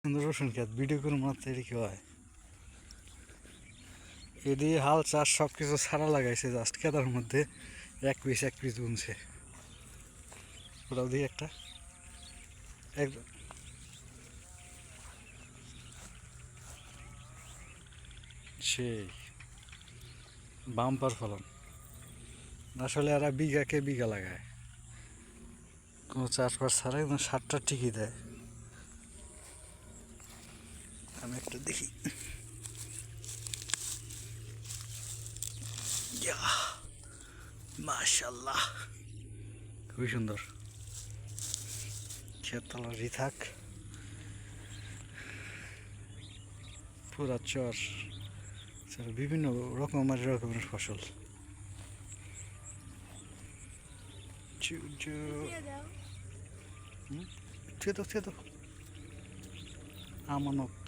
সুন্দর রসুন ক্ষেত ভিডিও করে মাত্র এটি কি হয় এদি হাল চাষ সব কিছু ছাড়া লাগাইছে জাস্ট খেতার মধ্যে এক পিস বুনছে ওটাও দিয়ে একটা একদম সেই বাম্পার ফলন আসলে এরা বিঘাকে বিঘা লাগায় কোনো চাষবাস ছাড়া একদম সারটা ঠিকই দেয় আমি একটা দেখি মাশাআল্লাহ খুবই সুন্দর ক্ষেততলা রিথাক পুরা চর বিভিন্ন রকমের ফসল আমানত